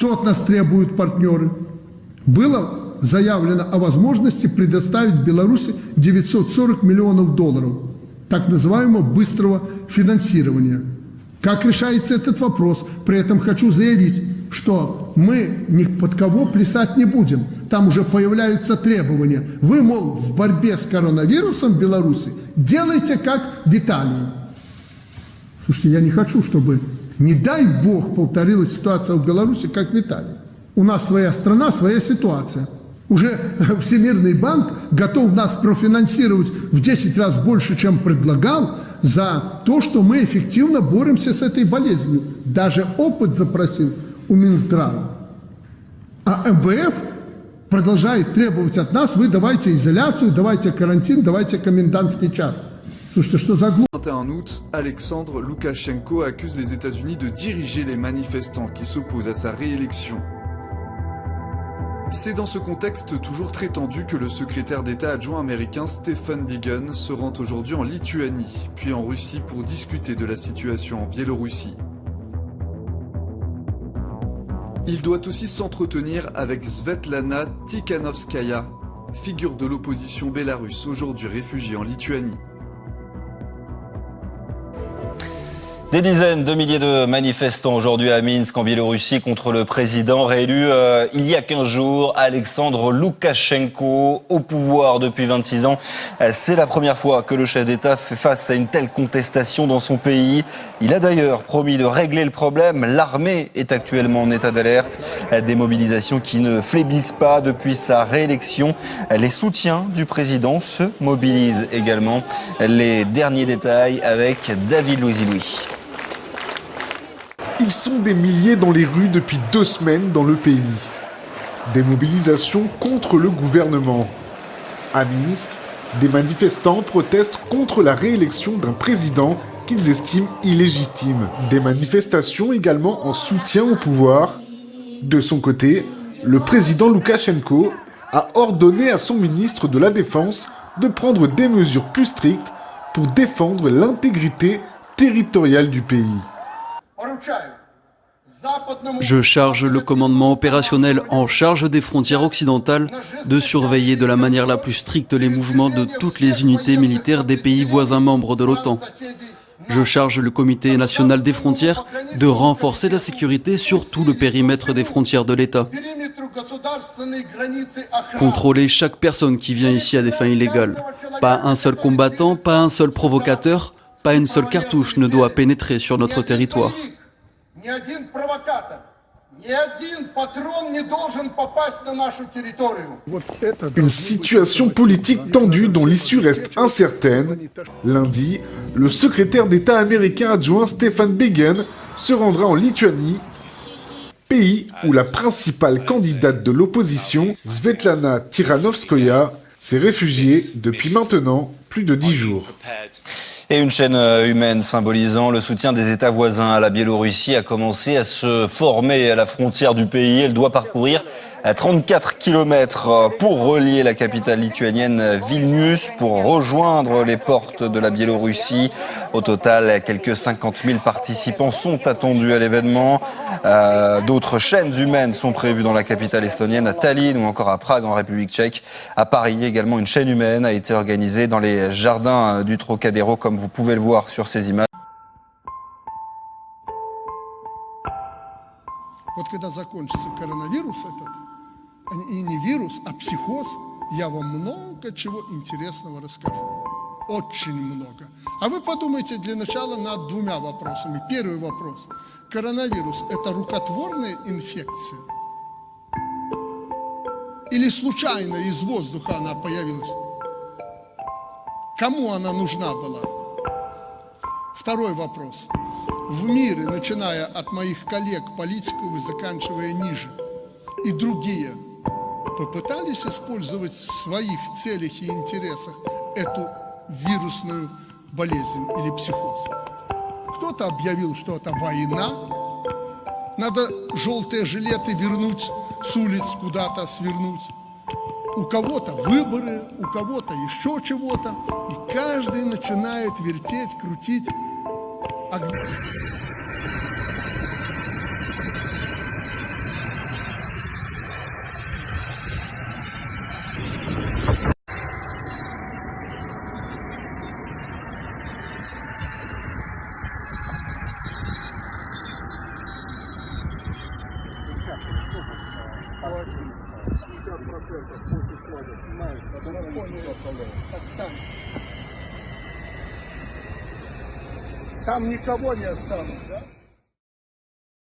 Что от нас требуют партнеры? Было заявлено о возможности предоставить Беларуси 940 миллионов долларов так называемого быстрого финансирования. Как решается этот вопрос? При этом хочу заявить, что мы ни под кого плясать не будем. Там уже появляются требования. Вы, мол, в борьбе с коронавирусом в Беларуси делайте как в Италии. Слушайте, я не хочу, чтобы, не дай бог, повторилась ситуация в Беларуси, как в Италии. У нас своя страна, своя ситуация. Уже Всемирный банк готов нас профинансировать в 10 раз больше, чем предлагал, за то, что мы эффективно боремся с этой болезнью. Даже опыт запросил у Минздрава. А МВФ продолжает требовать от нас: вы давайте изоляцию, давайте карантин, давайте комендантский час. Слушайте, что за глупость? 21 août, Alexandre Loukachenko accuse les États-Unis de diriger les manifestants qui s'opposent à sa réélection. C'est dans ce contexte toujours très tendu que le secrétaire d'État adjoint américain Stephen Biegun se rend aujourd'hui en Lituanie, puis en Russie pour discuter de la situation en Biélorussie. Il doit aussi s'entretenir avec Svetlana Tikhanovskaya, figure de l'opposition bélarusse aujourd'hui réfugiée en Lituanie. Des dizaines de milliers de manifestants aujourd'hui à Minsk, en Biélorussie, contre le président réélu il y a 15 jours, Alexandre Loukachenko, au pouvoir depuis 26 ans. C'est la première fois que le chef d'État fait face à une telle contestation dans son pays. Il a d'ailleurs promis de régler le problème. L'armée est actuellement en état d'alerte. Des mobilisations qui ne faiblissent pas depuis sa réélection. Les soutiens du président se mobilisent également. Les derniers détails avec David Louis. Ils sont des milliers dans les rues depuis 2 semaines dans le pays. Des mobilisations contre le gouvernement. À Minsk, des manifestants protestent contre la réélection d'un président qu'ils estiment illégitime. Des manifestations également en soutien au pouvoir. De son côté, le président Loukachenko a ordonné à son ministre de la Défense de prendre des mesures plus strictes pour défendre l'intégrité territoriale du pays. Je charge le commandement opérationnel en charge des frontières occidentales de surveiller de la manière la plus stricte les mouvements de toutes les unités militaires des pays voisins membres de l'OTAN. Je charge le Comité national des frontières de renforcer la sécurité sur tout le périmètre des frontières de l'État. Contrôler chaque personne qui vient ici à des fins illégales. Pas un seul combattant, pas un seul provocateur, pas une seule cartouche ne doit pénétrer sur notre territoire. Une situation politique tendue dont l'issue reste incertaine. Lundi, le secrétaire d'État américain adjoint Stephen Biegun se rendra en Lituanie, pays où la principale candidate de l'opposition, Svetlana Tikhanovskaya, s'est réfugiée depuis maintenant plus de 10 jours. Et une chaîne humaine symbolisant le soutien des États voisins à la Biélorussie a commencé à se former à la frontière du pays. Elle doit parcourir 34 km pour relier la capitale lituanienne Vilnius, pour rejoindre les portes de la Biélorussie. Au total, quelques 50 000 participants sont attendus à l'événement. D'autres chaînes humaines sont prévues dans la capitale estonienne, à Tallinn ou encore à Prague en République tchèque. À Paris également, une chaîne humaine a été organisée dans les jardins du Trocadéro, comme vous pouvez le voir sur ces images. Вот когда закончится коронавирус этот, и не вирус, а психоз, я вам много чего интересного расскажу. Очень много. А вы подумайте для начала над 2 вопросами. Первый вопрос. Коронавирус – это рукотворная инфекция? Или случайно из воздуха она появилась? Кому она нужна была? Второй вопрос. В мире, начиная от моих коллег-политиков и заканчивая ниже, и другие, попытались использовать в своих целях и интересах эту вирусную болезнь или психоз. Кто-то объявил, что это война, надо желтые жилеты вернуть с улиц, куда-то свернуть. У кого-то выборы, у кого-то еще чего-то, и каждый начинает вертеть, крутить. Там никого не останут, да?